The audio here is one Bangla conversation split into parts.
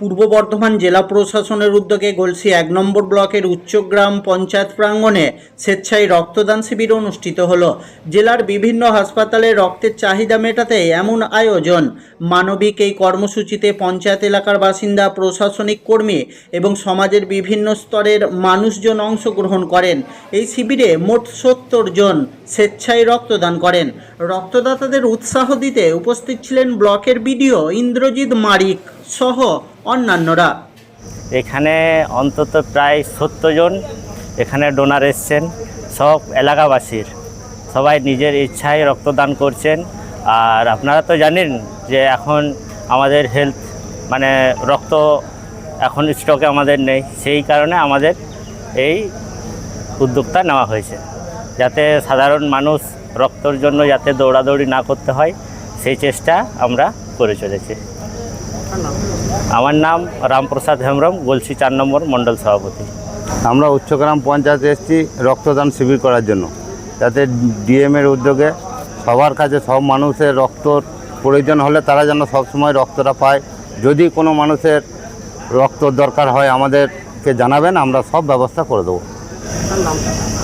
পূর্ব বর্ধমান জেলা প্রশাসনের উদ্যোগে গলসি ১ নম্বর ব্লকের উচ্চগ্রাম পঞ্চায়েত প্রাঙ্গণে স্বেচ্ছায় রক্তদান শিবির অনুষ্ঠিত হলো। জেলার বিভিন্ন হাসপাতালে রক্তের চাহিদা মেটাতে এমন আয়োজন। মানবিক এই কর্মসূচিতে পঞ্চায়েত এলাকার বাসিন্দা, প্রশাসনিক কর্মী এবং সমাজের বিভিন্ন স্তরের মানুষজন অংশগ্রহণ করেন। এই শিবিরে মোট ৭০ জন স্বেচ্ছায় রক্তদান করেন। রক্তদাতাদের উৎসাহ দিতে উপস্থিত ছিলেন ব্লকের বিডিও ইন্দ্রজিৎ মারিক সহ অন্যান্যরা। এখানে অন্তত প্রায় ৭০ জন এখানে ডোনার এসছেন। সব এলাকাবাসীর সবাই নিজের ইচ্ছায় রক্তদান করছেন। আর আপনারা তো জানেন যে এখন আমাদের হেলথ রক্ত এখন স্টকে আমাদের নেই, সেই কারণে আমাদের এই উদ্যোগটা নেওয়া হয়েছে, যাতে সাধারণ মানুষ রক্তর জন্য যাতে দৌড়াদৌড়ি না করতে হয়, সেই চেষ্টা আমরা করে চলেছি। আমার নাম রামপ্রসাদ হেমব্রম, গলসি ৪ নম্বর মণ্ডল সভাপতি। আমরা উচ্চগ্রাম পঞ্চায়েতে এসেছি রক্তদান শিবির করার জন্য, যাতে ডিএমের উদ্যোগে সবার কাছে সব মানুষের রক্তর প্রয়োজন হলে তারা যেন সবসময় রক্তটা পায়। যদি কোনো মানুষের রক্ত দরকার হয় আমাদেরকে জানাবেন, আমরা সব ব্যবস্থা করে দেবো।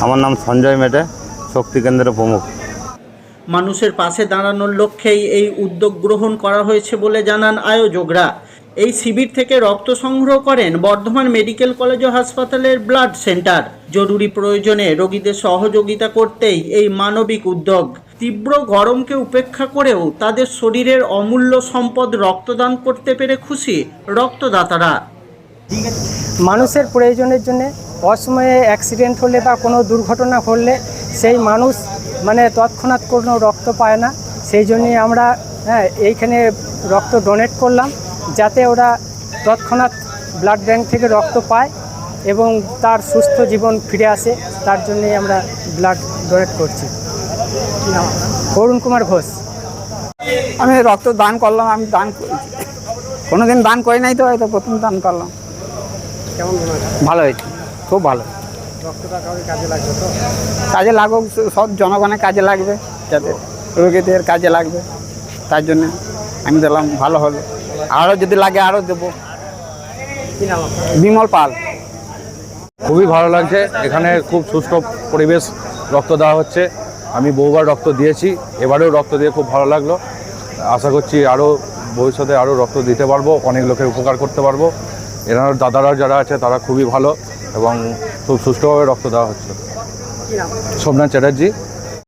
আমার নাম সঞ্জয় মেটে, শক্তি কেন্দ্রের প্রমুখ। মানুষের পাশে দাঁড়ানোর লক্ষ্যেই এই উদ্যোগ গ্রহণ করা হয়েছে বলে জানান আয়োজকরা। এই শিবির থেকে রক্ত সংগ্রহ করেন বর্ধমান মেডিকেল কলেজ ও হাসপাতালের ব্লাড সেন্টার। জরুরি প্রয়োজনে রোগীদের সহযোগিতা করতেই এই মানবিক উদ্যোগ। তীব্র গরমকে উপেক্ষা করেও তাদের শরীরের অমূল্য সম্পদ রক্তদান করতে পেরে খুশি রক্তদাতারা। মানুষের প্রয়োজনের জন্য অসময়ে অ্যাক্সিডেন্ট হলে বা কোনো দুর্ঘটনা ঘটলে সেই মানুষ তৎক্ষণাৎ কোনো রক্ত পায় না। সেই জন্যই আমরা এইখানে রক্ত ডোনেট করলাম, যাতে ওরা তৎক্ষণাৎ ব্লাড ব্যাংক থেকে রক্ত পায় এবং তার সুস্থ জীবন ফিরে আসে। তার জন্যই আমরা ব্লাড ডোনেট করছি। অরুণ কুমার ঘোষ। আমি রক্ত দান করলাম। আমি দান করেছি, কোনোদিন দান করি নাই, তো হয়তো প্রথম দান করলাম। কেমন ভালো হয়েছে, খুব ভালো। রক্তটা কাজে লাগবে তো? কাজে লাগুক, সব জনগণের কাজে লাগবে, যাতে রোগীদের কাজে লাগবে, তার জন্য আমি দিলাম। ভালো হলো, আরও যদি লাগে আরও দেবো। বিমল পাল। খুবই ভালো লাগছে, এখানে খুব সুষ্ঠু পরিবেশ, রক্ত দেওয়া হচ্ছে। আমি বহুবার রক্ত দিয়েছি, এবারেও রক্ত দিয়ে খুব ভালো লাগলো। আশা করছি আরও ভবিষ্যতে আরও রক্ত দিতে পারবো, অনেক লোকের উপকার করতে পারবো। এনার দাদারা যারা আছে তারা খুবই ভালো এবং খুব সুষ্ঠুভাবে রক্ত দেওয়া হচ্ছে। সোমনাথ চ্যাটার্জি।